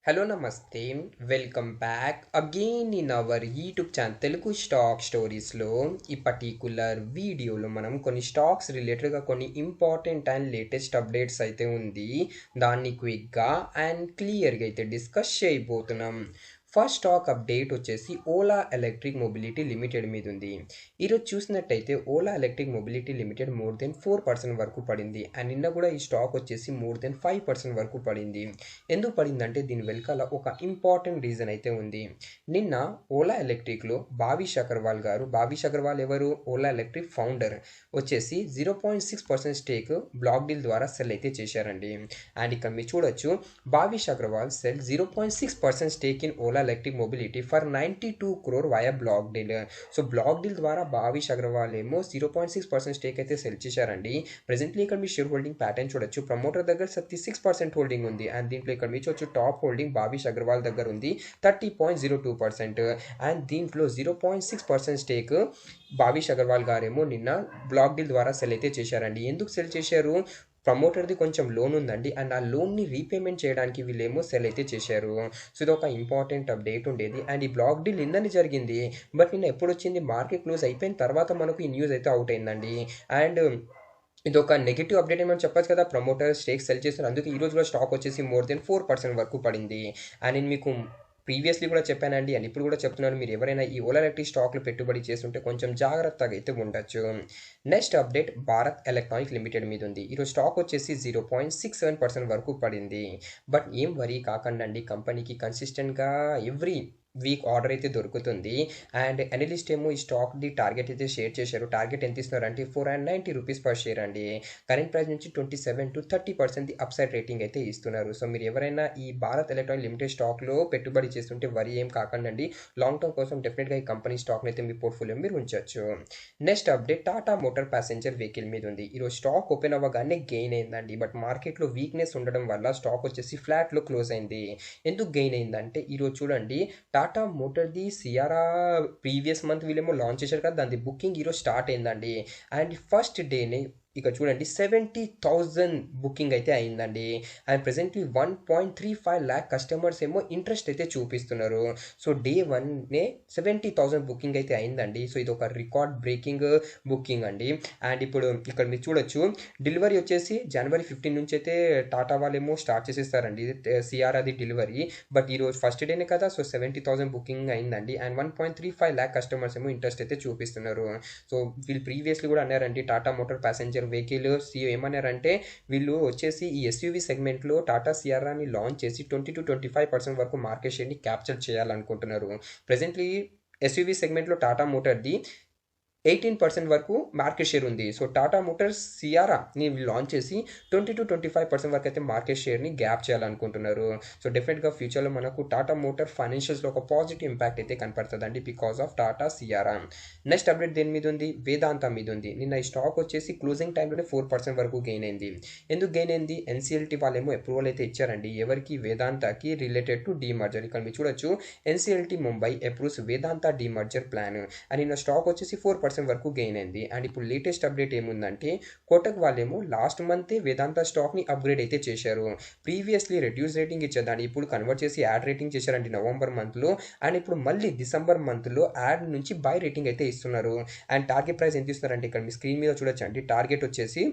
Hello, Namaste. Welcome back again in our YouTube channel Telugu stock స్టోరీస్లో. ఈ particular వీడియోలో మనం కొన్ని స్టాక్స్ రిలేటెడ్గా కొన్ని ఇంపార్టెంట్ అండ్ లేటెస్ట్ అప్డేట్స్ అయితే ఉంది. దాన్ని క్విక్గా అండ్ క్లియర్గా అయితే డిస్కస్ చేయబోతున్నాం. ఫస్ట్ స్టాక్ అప్డేట్ వచ్చేసి ఓలా ఎలక్ట్రిక్ మొబిలిటీ లిమిటెడ్ మీద ఉంది. ఈరోజు చూసినట్టయితే Ola electric mobility limited more than 4% వరకు పడింది. అండ్ నిన్న కూడా ఈ స్టాక్ వచ్చేసి మోర్ దెన్ 5% వరకు పడింది. ఎందుకు పడిందంటే దీని వెనకాల ఒక ఇంపార్టెంట్ రీజన్ అయితే ఉంది. నిన్న ఓలా ఎలక్ట్రిక్లో భావిష్ అగర్వాల్ గారు, భావిష్ అగర్వాల్ ఎవరు? ఓలా ఎలక్ట్రిక్ ఫౌండర్ వచ్చేసి 0.6% స్టేక్ బ్లాక్ డీల్ ద్వారా సెల్ అయితే చేశారండి. అండ్ ఇక్కడ మీరు చూడొచ్చు, Bhavish Agarwal cell 0.6% stake in Ola electric mobility for 92 crore via black deal. So black deal ద్వారా భావిష్ అగర్వాల్ ఏమో 0.6% స్టేక్ అయితే సెల్ చేశారండి. ప్రెసెంట్లీ ఇక్కడ మీ షేర్ హోల్డింగ్ ప్యాటర్న్ చూడొచ్చు. ప్రమోటర్ దగ్గర 36% హోల్డింగ్ ఉంది. అండ్ దీంట్లో ఇక్కడ మీరు చూడొచ్చు టాప్ హోల్డింగ్ భావిష్ అగర్వాల్ దగ్గర ఉంది 30.02%. అండ్ దీంట్లో 0.6% స్టేక్ భావిష్ అగర్వాల్ గారేమో నిన్న బ్లాక్ డీల్ ద్వారా సెల్ అయితే చేశారండి. ఎందుకు సెల్ చేశారు? ప్రమోటర్ది కొంచెం లోన్ ఉందండి. అండ్ ఆ లోన్ని రీపేమెంట్ చేయడానికి వీళ్ళేమో సెల్ అయితే చేశారు. సో ఇది ఒక ఇంపార్టెంట్ అప్డేట్ ఉండేది. అండ్ ఈ బ్లాక్ డీల్ నిన్ననే జరిగింది. బట్ నిన్న ఎప్పుడు వచ్చింది? మార్కెట్ క్లోజ్ అయిపోయిన తర్వాత మనకు ఈ న్యూస్ అయితే అవుట్ అయిందండి. అండ్ ఇది ఒక నెగిటివ్ అప్డేట్ ఏమని చెప్పచ్చు కదా, ప్రమోటర్ స్టేక్ సెల్ చేస్తారు. అందుకే ఈ రోజు కూడా స్టాక్ వచ్చేసి మోర్ దెన్ 4% వరకు పడింది. అండ్ నేను మీకు ప్రీవియస్లీ కూడా చెప్పానండి, అండ్ ఇప్పుడు కూడా చెప్తున్నాను, మీరు ఎవరైనా ఈ ఓలా ఎలక్ట్రిక్ స్టాక్లు పెట్టుబడి చేస్తుంటే కొంచెం జాగ్రత్తగా అయితే ఉండొచ్చు. Next update Bharat electronic limited మీద ఉంది. ఈరోజు స్టాక్ వచ్చేసి 0.67% వరకు పడింది. బట్ ఏం వరీ కాకండి, కంపెనీకి కన్సిస్టెంట్గా ఎవ్రీ వీక్ ఆర్డర్ అయితే దొరుకుతుంది. అండ్ అనలిస్ట్ ఏమో ఈ స్టాక్ది టార్గెట్ అయితే షేర్ చేశారు. టార్గెట్ ఎంత ఇస్తున్నారు అంటే 490 రూపీస్ పర్ షేర్ అండి. కరెంట్ ప్రైస్ నుంచి 27 to 30% అప్సైడ్ రేటింగ్ అయితే ఇస్తున్నారు. సో మీరు ఎవరైనా ఈ భారత్ ఎలక్ట్రానిక్ లిమిటెడ్ స్టాక్లో పెట్టుబడి చేస్తుంటే వరి ఏం కాకండి, లాంగ్ టర్మ్ కోసం డెఫినెట్గా ఈ కంపెనీ స్టాక్ని అయితే మీ పోర్ట్ఫోలియో మీరు ఉంచవచ్చు. Next update Tata motor passenger vehicle మీద ఉంది. ఈరోజు స్టాక్ ఓపెన్ అవ్వగానే గెయిన్ అయిందండి. బట్ మార్కెట్లో వీక్నెస్ ఉండడం వల్ల స్టాక్ వచ్చేసి ఫ్లాట్లో క్లోజ్ అయింది. ఎందుకు గెయిన్ అయిందంటే ఈరోజు చూడండి, టాటా మోటార్ది సియారా ప్రీవియస్ మంత్ వీళ్ళేమో లాంచ్ చేశారు కదా, దాని బుకింగ్ ఈరోజు స్టార్ట్ అయిందండి. అండ్ ఫస్ట్ డేనే ఇక చూడండి 70,000 బుకింగ్ అయితే అయిందండి. అండ్ ప్రెసెంట్లీ 1.35 lakh కస్టమర్స్ ఏమో ఇంట్రెస్ట్ అయితే చూపిస్తున్నారు. సో డే 1నే 70,000 బుకింగ్ అయితే అయిందండి. సో ఇది ఒక రికార్డ్ బ్రేకింగ్ బుకింగ్ అండి. అండ్ ఇప్పుడు ఇక్కడ మీరు చూడొచ్చు, డెలివరీ వచ్చేసి జనవరి 15 నుంచి అయితే టాటా వాళ్ళేమో స్టార్ట్ చేసేస్తారండి సిఆర్ఆది డెలివరీ. బట్ ఈరోజు ఫస్ట్ డేనే కదా, సో 70,000 బుకింగ్ అయిందండి. అండ్ 1.35 lakh కస్టమర్స్ ఏమో ఇంట్రెస్ట్ అయితే చూపిస్తున్నారు. సో వీళ్ళు ప్రీవియస్లీ కూడా అన్నారండి, Tata motor passenger vehicle CEO ఏమన్నారంటే, వీళ్ళు వచ్చేసి ఈ ఎస్యూవీ సెగ్మెంట్లో టాటా సియారాని లాంచ్ చేసి 20-25% వరకు మార్కెట్ షేర్ని క్యాప్చర్ చేయాలనుకుంటున్నారు. ప్రెసెంట్లీ ఎస్యూవీ సెగ్మెంట్లో టాటా మోటార్ది 18% వరకు మార్కెట్ షేర్ ఉంది. సో టాటా మోటార్స్ సియారాని లాంచ్ చేసి 20-25% వరకు అయితే మార్కెట్ షేర్ని గ్యాప్ చేయాలనుకుంటున్నారు. సో డెఫినెట్గా ఫ్యూచర్లో మనకు టాటా మోటార్ ఫైనాన్షియల్స్లో ఒక పాజిటివ్ ఇంపాక్ట్ అయితే కనపడుతుందండి because of Tata Sierra. Next update దేని మీద ఉంది? వేదాంత మీద ఉంది. నిన్న ఈ స్టాక్ వచ్చేసి క్లోజింగ్ టైంలోనే 4% వరకు గెయిన్ అయింది. ఎందుకు గెయిన్ అయింది? ఎన్సీఎల్టీ వాళ్ళేమో అప్రూవల్ అయితే ఇచ్చారండి. ఎవరికి? వేదాంతకి రిలేటెడ్ టు డీమర్జర్. ఇక్కడ మీరు చూడొచ్చు, NCLT Mumbai approves Vedanta demerger plan. And నిన్న స్టాక్ వచ్చేసి 4% వరకు గెయిన్ అయింది. అండ్ ఇప్పుడు లేటెస్ట్ అప్డేట్ ఏముందంటే, కోటక్ వాళ్ళేమో లాస్ట్ మంతే వేదాంత స్టాక్ని అప్గ్రేడ్ అయితే చేశారు. ప్రీవియస్లీ రెడ్యూస్ రేటింగ్ ఇచ్చేదాన్ని ఇప్పుడు కన్వర్ట్ చేసి యాడ్ రేటింగ్ చేశారండి నవంబర్ మంత్లో. అండ్ ఇప్పుడు మళ్ళీ డిసెంబర్ మంత్లో యాడ్ నుంచి బై రేటింగ్ అయితే ఇస్తున్నారు. అండ్ టార్గెట్ ప్రైస్ ఎంత ఇస్తున్నారంటే ఇక్కడ మీ స్క్రీన్ మీద చూడొచ్చు అండి. టార్గెట్ వచ్చేసి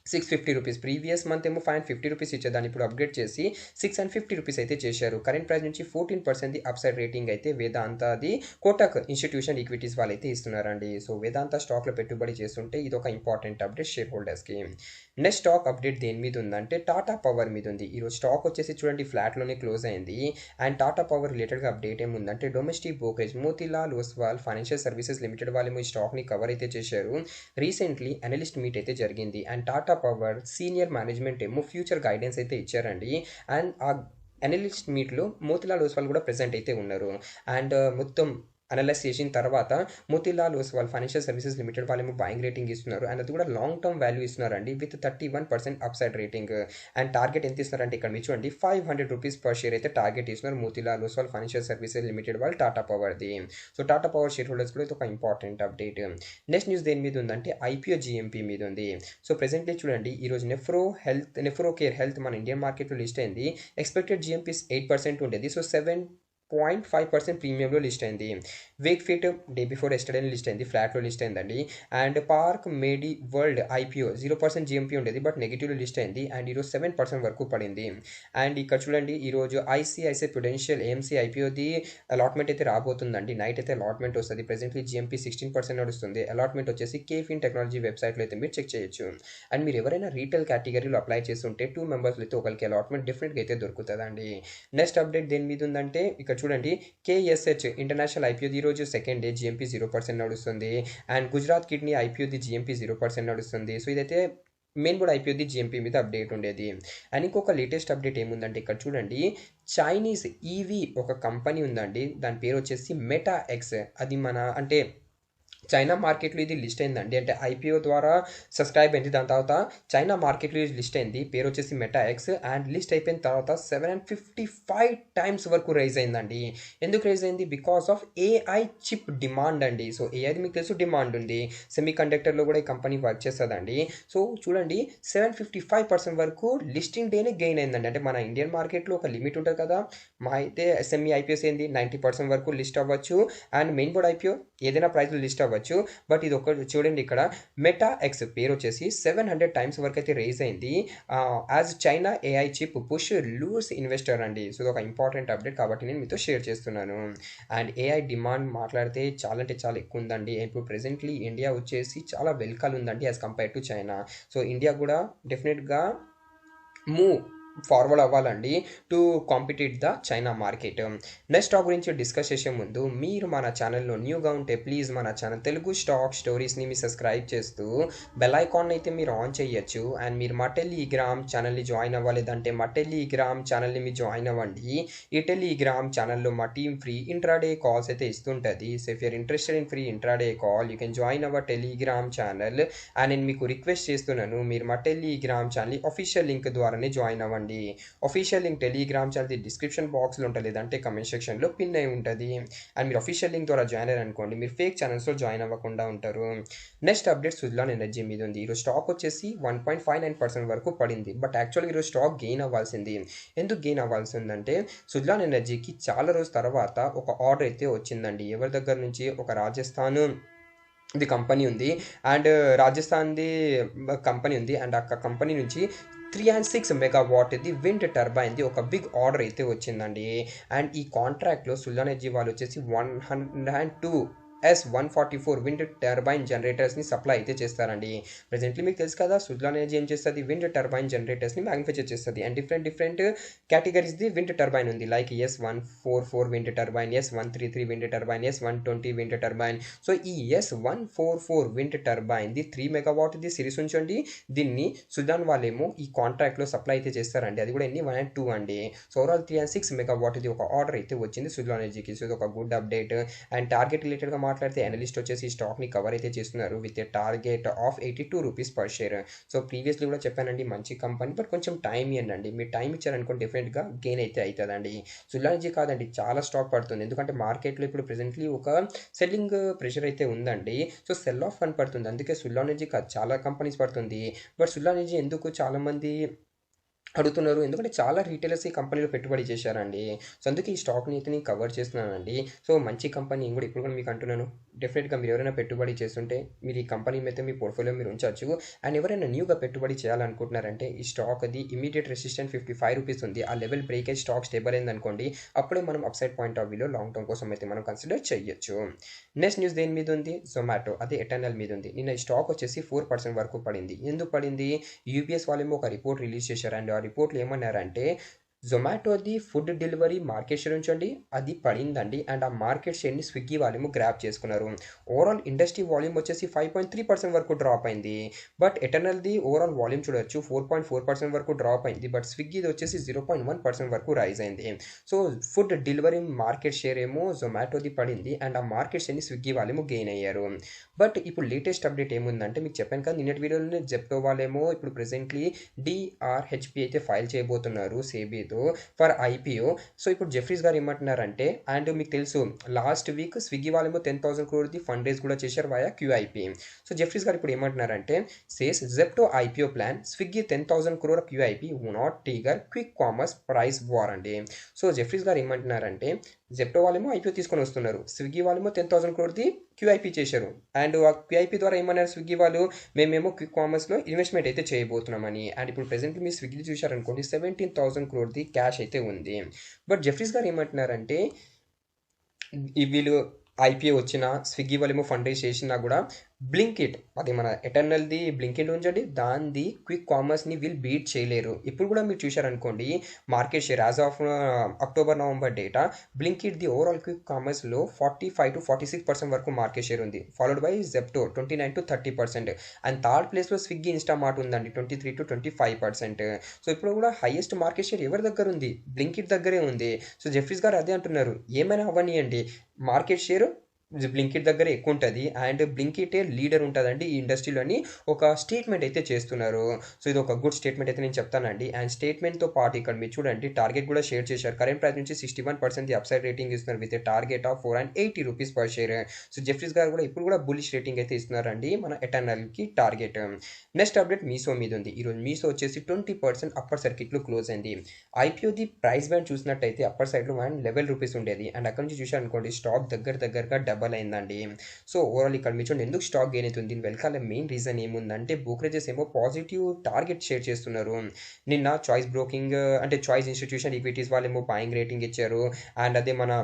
650 రూపీస్. ప్రీవియస్ మంత్ ఏమో 550 రూపీస్ ఇచ్చేదాన్ని ఇప్పుడు అప్గ్రేడ్ చేసి 650 రూపీస్ అయితే చేశారు. కరెంట్ ప్రైస్ నుంచి 14% అప్సైడ్ రేటింగ్ అయితే వేదాంతది కోటక్ ఇన్స్టిట్యూషన్ ఈక్విటీస్ వాళ్ళైతే ఇస్తున్నారండి. సో వేదాంత స్టాక్లో పెట్టుబడి చేస్తుంటే ఇది ఒక ఇంపార్టెంట్ అప్డేట్ షేర్ హోల్డర్స్కి. నెక్స్ట్ స్టాక్ అప్డేట్ దేని మీద ఉందంటే టాటా పవర్ మీద ఉంది. ఈరోజు స్టాక్ వచ్చేసి చూడండి ఫ్లాట్లోనే క్లోజ్ అయింది. అండ్ టాటా పవర్ రిలేటెడ్గా అప్డేట్ ఏముందంటే, domestic brokerage Motilal Oswal financial services limited వాళ్ళేమో ఈ స్టాక్ని కవర్ అయితే చేశారు. రీసెంట్లీ అనలిస్ట్ మీట్ అయితే జరిగింది. And Tata power senior management ఏమో ఫ్యూచర్ గైడెన్స్ అయితే ఇచ్చారండి. అండ్ ఆ అనలిస్ట్ మీట్లో మోతిలాల్ ఓస్వాల్ కూడా ప్రెసెంట్ అయితే ఉన్నారు. అండ్ మొత్తం అనలైజ్ చేసిన తర్వాత Motilal Oswal financial services limited వాళ్ళేమో బయింగ్ రేటింగ్ ఇస్తున్నారు అండ్ అది కూడా లాంగ్ టర్మ్ వాల్యూ ఇస్తున్నారండి with 31% upside rating and target ఎంత ఇస్తున్నారంటే ఇక్కడ మీరు చూడండి 500 రూపీస్ పర్ షేర్ అయితే టార్గెట్ ఇస్తున్నారు Motilal Oswal financial services limited వాళ్ళు టాటా పవర్ది. So Tata power share holders కూడా ఇది ఒక ఇంపార్టెంట్ అప్డేట్. నెక్స్ట్ న్యూస్ దేని మీద ఉందంటే ఐపీఓ జిఎంపీ మీద ఉంది. సో ప్రెసెంట్లీ చూడండి ఈరోజు నెఫ్రో కేర్ హెల్త్ మన ఇండియన్ మార్కెట్లో లిస్ట్ అయింది. ఎక్స్పెక్టెడ్ జిఎంపీస్ 8% ఉండేది. సో 7.5% ప్రీమియంలో లిస్ట్ అయింది. Wake fit day before yesterday list అయింది, ఫ్లాట్లో లిస్ట్ అయిందండి. అండ్ పార్క్ మేడి వరల్డ్ ఐపీఓ 0% జిఎంపీ ఉండేది బట్ నెగిటివ్లో లిస్ట్ అయింది అండ్ ఈరోజు 7% వరకు పడింది. అండ్ ఇక్కడ చూడండి ఈరోజు ఐసిఐసిఐ ప్రుడెన్షియల్ ఏఎంసీ ఐపీఓది అలాట్మెంట్ అయితే రాబోతుందండి. నైట్ అయితే అలాట్మెంట్ వస్తుంది. ప్రెసెంట్లీ జిఎంపీ 16% నడుస్తుంది. అలాట్మెంట్ వచ్చేసి కేఫిన్ టెక్నాలజీ వెబ్సైట్లో అయితే మీరు చెక్ చేయొచ్చు. అండ్ మీరు ఎవరైనా రీటైల్ కేటగిరీలో అప్లై చేస్తుంటే 2 మెంబర్స్లో అయితే ఒకరికి అలాట్మెంట్ డెఫినెట్గా అయితే దొరుకుతుందండి. నెక్స్ట్ అప్డేట్ దేని మీద ఉందంటే ఇక్కడ చూడండి కేఎస్హెచ్ ఇంటర్నేషనల్ ఐపీఓది ఈరోజు సెకండ్ డే జిఎంపీ 0% నడుస్తుంది. అండ్ గుజరాత్ కిడ్నీ ఐపీఓది జిఎంపీ 0% నడుస్తుంది. సో ఇదైతే మెయిన్ బోర్డ్ ఐపీఓది జిఎంపీ మీద అప్డేట్ ఉండేది. అండ్ ఇంకొక లేటెస్ట్ అప్డేట్ ఏముందంటే ఇక్కడ చూడండి చైనీస్ ఈవీ ఒక కంపెనీ ఉందండి, దాని పేరు వచ్చేసి మెటా ఎక్స్. అది మన అంటే చైనా మార్కెట్లో ఇది లిస్ట్ అయిందండి, అంటే ఐపీఓ ద్వారా సబ్స్క్రైబ్ అయింది. దాని తర్వాత చైనా మార్కెట్లో ఇది లిస్ట్ అయింది, పేరు వచ్చేసి మెటా ఎక్స్. అండ్ లిస్ట్ అయిపోయిన తర్వాత 755 టైమ్స్ వరకు రైజ్ అయిందండి. ఎందుకు రైజ్ అయింది? Because of AI chip demand అండి. సో ఏఐది మీకు తెలుసు డిమాండ్ ఉంది, సెమీ కండక్టర్లో కూడా ఈ కంపెనీ వర్క్ చేస్తుందండి. సో చూడండి 755% వరకు లిస్టింగ్ డేనే గెయిన్ అయిందండి. అంటే మన ఇండియన్ మార్కెట్లో ఒక లిమిట్ ఉంటుంది కదా, మా అయితే ఎస్ఎంఈ ఐపీఎస్ ఏంది 90% వరకు లిస్ట్ అవ్వచ్చు అండ్ మెయిన్ బోర్డ్ ఐపీఓ ఏదైనా ప్రైస్లో లిస్ట్ అవ్వచ్చు. బట్ ఇది ఒక చూడండి ఇక్కడ మెటా ఎక్స్ పేరు వచ్చేసి 700 టైమ్స్ వరకు అయితే రేజ్ అయింది as China AI chip push lures investor అండి. సో ఇది ఒక ఇంపార్టెంట్ అప్డేట్ కాబట్టి నేను మీతో షేర్ చేస్తున్నాను. అండ్ ఏఐ డిమాండ్ మాట్లాడితే చాలా అంటే చాలా ఎక్కువ ఉందండి. ఇప్పుడు ప్రెసెంట్లీ ఇండియా వచ్చేసి చాలా వెల్కల్ ఉందండి as compare to China. So India కూడా డెఫినెట్గా మూవ్ ఫార్వర్డ్ అవ్వాలండి to compete the China market. Next stock గురించి డిస్కస్ చేసే ముందు మీరు మన ఛానల్లో న్యూగా ఉంటే ప్లీజ్ మన ఛానల్ తెలుగు స్టాక్ స్టోరీస్ని మీరు సబ్స్క్రైబ్ చేస్తూ బెల్ ఐకాన్ అయితే మీరు ఆన్ చేయొచ్చు. అండ్ మీరు మా టెలిగ్రామ్ ఛానల్ని జాయిన్ అవ్వలేదంటే మా టెలిగ్రామ్ ఛానల్ని మీరు జాయిన్ అవ్వండి. ఈ టెలిగ్రామ్ ఛానల్లో మా టీమ్ ఫ్రీ ఇంట్రాడే కాల్స్ అయితే ఇస్తుంటుంది. So if you're interested in free intraday call you can join our Telegram channel. And నేను మీకు రిక్వెస్ట్ చేస్తున్నాను మీరు మా టెలిగ్రామ్ ఛానల్ అఫీషియల్ లింక్ ద్వారానే జాయిన్ అవ్వండి. Official link Telegram channel description బాక్స్లో ఉంటుంది, లేదంటే కమెంట్ సెక్షన్లో పిన్ అయి ఉంటుంది. అండ్ మీరు అఫీషియల్ లింక్ ద్వారా జాయిన్ అయ్యారు అనుకోండి మీరు ఫేక్ ఛానల్స్లో జాయిన్ అవ్వకుండా ఉంటారు. నెక్స్ట్ అప్డేట్ సుజ్లాన్ ఎనర్జీ మీద ఉంది. ఈరోజు స్టాక్ వచ్చేసి 1.59% వరకు పడింది. బట్ యాక్చువల్గా ఈరోజు స్టాక్ గెయిన్ అవ్వాల్సింది. ఎందుకు గెయిన్ అవ్వాల్సిందంటే సుజ్లాన్ ఎనర్జీకి చాలా రోజు తర్వాత ఒక ఆర్డర్ అయితే వచ్చిందండి. ఎవరి దగ్గర నుంచి? ఒక రాజస్థాన్ ఇది కంపెనీ ఉంది అండ్ రాజస్థాన్ది కంపెనీ ఉంది అండ్ ఆ కంపెనీ నుంచి 306 మెగావాట్ ఇది విండ్ టర్బైన్ది ఒక బిగ్ ఆర్డర్ అయితే వచ్చిందండి. అండ్ ఈ కాంట్రాక్ట్లో సుజ్లాన్ ఎనర్జీ వాళ్ళు వచ్చేసి 102 S144 విండ్ టర్బైన్ జనరేటర్స్ని సప్లై అయితే చేస్తారండి. ప్రెజెంట్లీ మీకు తెలుసు కదా సుజ్లాన్ ఎనర్జీ ఏం చేస్తుంది, విండ్ టర్బైన్ జనరేటర్స్ని మ్యానుఫ్యాక్చర్ చేస్తుంది. అండ్ డిఫరెంట్ కేటగిరీస్ది విండ్ టర్బైన్ ఉంది, like S144 wind turbine, S133 wind turbine, S120 wind turbine. So ఈ S144 విండ్ టర్బైన్ది 3 మెగావాట్ది సిరీస్ ఉంచండి. దీన్ని సుజ్లాన్ వాళ్ళేమో ఈ కాంట్రాక్ట్లో సప్లై అయితే చేస్తారండి. అది కూడా ఎన్ని 102 అండి. సో ఓవరాల్ 306 మెగావాట్ది ఒక ఆర్డర్ అయితే వచ్చింది సుజ్లాన్ ఎనర్జీకి. సో ఇది ఒక గుడ్ అప్డేట్. అండ్ టార్గెట్ రిలేటెడ్గా మాట్లాడితే అనలిస్ట్ వచ్చేసి స్టాక్ని కవర్ అయితే చేస్తున్నారు with a target of 82 rupees per share. So previously కూడా చెప్పానండి మంచి కంపెనీ, బట్ కొంచెం టైం ఇవ్వండి. మీరు టైం ఇచ్చారనుకోండి డెఫినెట్గా గెయిన్ అయితే అవుతుందండి. సుజ్లాన్ ఎనర్జీ కాదండి చాలా స్టాక్ పడుతుంది, ఎందుకంటే మార్కెట్లో ఇప్పుడు ప్రెసెంట్లీ ఒక సెల్లింగ్ ప్రెషర్ అయితే ఉందండి. సో సెల్ ఆఫ్ కనపడుతుంది, అందుకే సుజ్లాన్ ఎనర్జీ కాదు చాలా కంపెనీస్ పడుతుంది. బట్ సుజ్లాన్ ఎనర్జీ ఎందుకు చాలామంది అడుగుతున్నారు, ఎందుకంటే చాలా రీటైలర్స్ ఈ కంపెనీలో పెట్టుబడి చేశారండి. సో అందుకే ఈ స్టాక్ని అయితే నేను కవర్ చేస్తున్నానండి. సో మంచి కంపెనీ నేను కూడా ఇప్పుడు కూడా మీకు అంటున్నాను, డెఫినెట్గా మీరు ఎవరైనా పెట్టుబడి చేస్తుంటే మీరు ఈ కంపెనీ అయితే మీ పోర్ట్ఫోలియో మీరు ఉంచవచ్చు. అండ్ ఎవరైనా న్యూగా పెట్టుబడి చేయాలనుకుంటున్నారంటే ఈ స్టాక్ అది ఇమీడియట్ రెసిస్టెంట్ 55 రూపీస్ ఉంది. ఆ లెవెల్ బ్రేకేజ్ స్టాక్ స్టేబుల్ అయింది అనుకోండి, అప్పుడే మనం అప్సైడ్ పాయింట్ ఆఫ్ వ్యూలో లాంగ్ టర్మ్ కోసం అయితే మనం కన్సిడర్ చేయొచ్చు. నెక్స్ట్ న్యూస్ దేని మీద ఉంది? జొమాటో, అదే ఎటర్నల్ మీద ఉంది. నిన్న ఈ స్టాక్ వచ్చేసి 4% వరకు పడింది. ఎందుకు పడింది? యూబీఎస్ వాళ్ళేమో ఒక రిపోర్ట్ రిలీజ్ చేశారు అండ్ ఆ రిపోర్ట్లు ఏమన్నారంటే జొమాటోది ఫుడ్ డెలివరీ మార్కెట్ షేర్ ఉంచండి అది పడిందండి. అండ్ ఆ మార్కెట్ షేర్ని స్విగ్గీ వాళ్ళేమో గ్రాప్ చేసుకున్నారు. ఓవరాల్ ఇండస్ట్రీ వాల్యూమ్ వచ్చేసి 5.3% వరకు డ్రాప్ అయింది. బట్ ఎటర్నల్ది ఓవరాల్ వాల్యూమ్ చూడొచ్చు 4.4% వరకు డ్రాప్ అయింది. బట్ స్విగ్గీది వచ్చేసి 0.1% వరకు రైజ్ అయింది. So food delivery market share ఏమో జొమాటోది పడింది అండ్ ఆ మార్కెట్ షేర్ని స్విగ్గీ వాళ్ళేమో గెయిన్ అయ్యారు. బట్ ఇప్పుడు లేటెస్ట్ అప్డేట్ ఏముందంటే మీకు చెప్పాను కదా నిన్నటి వీడియోలోనే జెప్టో వాళ్ళేమో ఇప్పుడు ప్రెసెంట్లీ డిఆర్హెచ్పి అయితే ఫైల్ చేయబోతున్నారు సేబీతో ఫర్ ఐపీఓ. సో ఇప్పుడు జెఫ్రీస్ గారు ఏమంటున్నారంటే అండ్ మీకు తెలుసు లాస్ట్ వీక్ స్విగ్గీ వాళ్ళేమో 10,000 crore ఫండ్ రేజ్ కూడా చేశారు వయా క్యూఐపీ. సో జెఫ్రీస్ గారు ఇప్పుడు ఏమంటున్నారంటే says Zepto IPO plan Swiggy 10,000 crore QIP వు not trigger quick commerce price war అండి. సో జెఫ్రీస్ గారు ఏమంటున్నారంటే జెప్టో వాళ్ళేమో ఐపీఓ తీసుకొని వస్తున్నారు, స్విగ్గీ వాళ్ళేమో 10,000 crore క్యూఐపీ చేశారు. అండ్ ఆ క్యూఐపీ ద్వారా ఏమన్నారు స్విగ్గీ వాళ్ళు మేమేమో క్విక్ కామర్స్లో ఇన్వెస్ట్మెంట్ అయితే చేయబోతున్నామని. అండ్ ఇప్పుడు ప్రెసెంట్లీ మీరు స్విగ్గీ చూశారనుకోండి 17,000 crore క్యాష్ అయితే ఉంది. బట్ జెఫ్రీస్ గారు ఏమంటున్నారంటే వీళ్ళు ఐపీఓ వచ్చినా స్విగ్గీ వాళ్ళేమో ఫండ్ రైజ్ చేసినా కూడా బ్లింకిట్ అది మన ఎటర్నల్ది బ్లింకిట్ ఉంచండి దాన్ని క్విక్ కామర్స్ని వీళ్ళు బీట్ చేయలేరు. ఇప్పుడు కూడా మీరు చూశారనుకోండి market share as of October November data Blinkit the overall quick కామర్స్లో 45 to 46% వరకు మార్కెట్ షేర్ ఉంది. Followed by Zepto 29 to 30%. And third ప్లేస్లో స్విగ్గీ ఇన్స్టామార్ట్ ఉందండి 23 to 25%. సో ఇప్పుడు కూడా హైయెస్ట్ మార్కెట్ షేర్ ఎవరి దగ్గర ఉంది, బ్లింకిట్ దగ్గరే ఉంది. సో జెఫ్రీస్ గారు అదే అంటున్నారు ఏమైనా అవ్వనియండి మార్కెట్ షేర్ బ్లింకిట్ దగ్గర ఎక్కువ ఉంటుంది అండ్ బ్లింకిటే లీడర్ ఉంటుందండి ఈ ఇండస్ట్రీలోని ఒక స్టేట్మెంట్ అయితే చేస్తున్నారు. సో ఇది ఒక గుడ్ స్టేట్మెంట్ అయితే నేను చెప్తానండి. అండ్ స్టేట్మెంట్తో పాటు ఇక్కడ మీరు చూడండి టార్గెట్ కూడా షేర్ చేశారు. కరెంట్ ప్రైస్ నుంచి 61% అప్సైడ్ రేటింగ్ ఇస్తున్నారు with target of 480 rupees per share. So Jefferies గారు కూడా ఇప్పుడు కూడా బుల్లిష్ రేటింగ్ అయితే ఇస్తున్నారండి మన ఎటర్నల్కి టార్గెట్. నెక్స్ట్ అప్డేట్ మీషో మీద ఉంది. ఈరోజు మీషో వచ్చేసి 20% అప్పర్ సర్కిట్లో క్లోజ్ అయింది. ఐపీఓది ప్రైస్ బ్యాండ్ చూసినట్టయితే అప్పర్ సైడ్లో 11 rupees ఉండేది అండ్ అక్కడ నుంచి చూసారనుకోండి స్టాక్ దగ్గరగా డబల్ అయిందండి. సో ఓవరాల్ ఇక్కడ మీరు చూడండి ఎందుకు స్టాక్ గెయిన్ అవుతుంది దీని వెనకాల మెయిన్ రీజన్ ఏముందంటే బ్రోకరేజెస్ ఏమో పాజిటివ్ టార్గెట్ షేర్ చేస్తున్నారు. నిన్న చాయిస్ బ్రోకింగ్ అంటే చాయిస్ ఇన్స్టిట్యూషన్ ఈక్విటీస్ వాళ్ళేమో బయింగ్ రేటింగ్ ఇచ్చారు అండ్ అదే మన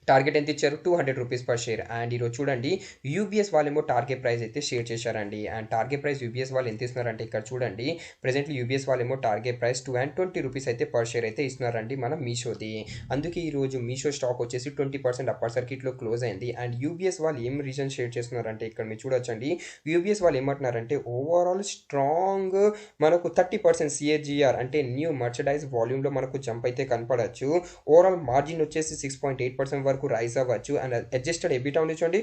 టార్గెట్ ఎంత ఇచ్చారు 200 rupees per share. అండ్ ఈరోజు చూడండి యూబీఎస్ వాళ్ళేమో టార్గెట్ ప్రైస్ అయితే షేర్ చేశారండి. అండ్ టార్గెట్ ప్రైస్ యూబీఎస్ వాళ్ళు ఎంత ఇస్తున్నారంటే ఇక్కడ చూడండి ప్రెసెంట్లీ యూబీఎస్ వాళ్ళేమో టార్గెట్ ప్రైస్ 220 rupees అయితే పర్ షేర్ అయితే ఇస్తున్నారండి మన మీషోది. అందుకే ఈరోజు మీషో స్టాక్ వచ్చేసి 20% అప్పర్ సర్కిట్లో క్లోజ్ అయింది. అండ్ యూబీఎస్ వాళ్ళు ఏం రీజన్ షేర్ చేస్తున్నారంటే ఇక్కడ మీరు చూడొచ్చండి యూబీఎస్ వాళ్ళు ఏమంటున్నారంటే ఓవరాల్ స్ట్రాంగ్ మనకు 30% సిఏజిఆర్ అంటే న్యూ మర్చడైజ్ వాల్యూమ్లో మనకు జంప్ అయితే కనపడచ్చు. ఓవరాల్ మార్జిన్ వచ్చేసి 6.8% వరకు రైజ్ అవ్వచ్చు. అండ్ అడ్జస్టెడ్ ఎబిటా చూడండి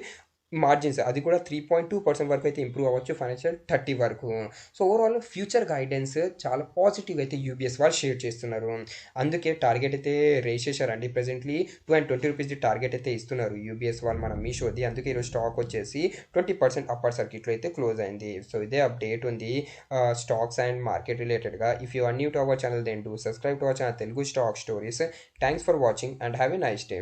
మార్జిన్స్ అది కూడా 3.2% వరకు అయితే ఇంప్రూవ్ అవ్వచ్చు ఫైనాన్షియల్ 30 వరకు. సో ఓవరాల్ ఫ్యూచర్ గైడెన్స్ చాలా పాజిటివ్ అయితే యూబీఎస్ వాళ్ళు షేర్ చేస్తున్నారు. అందుకే టార్గెట్ అయితే రేస్ చేశారండి. ప్రెసెంట్లీ 220 rupees టార్గెట్ అయితే ఇస్తున్నారు యూబీఎస్ వాళ్ళు మన మీషోది. అందుకే ఈరోజు స్టాక్ వచ్చేసి 20% అప్పర్ సర్కిట్లో అయితే క్లోజ్ అయింది. సో ఇదే అప్డేట్ ఉంది స్టాక్స్ అండ్ మార్కెట్ రిలేటెడ్గా. If you are new to our channel then do subscribe to our channel Telugu stock stories. Thanks for watching and have a nice day.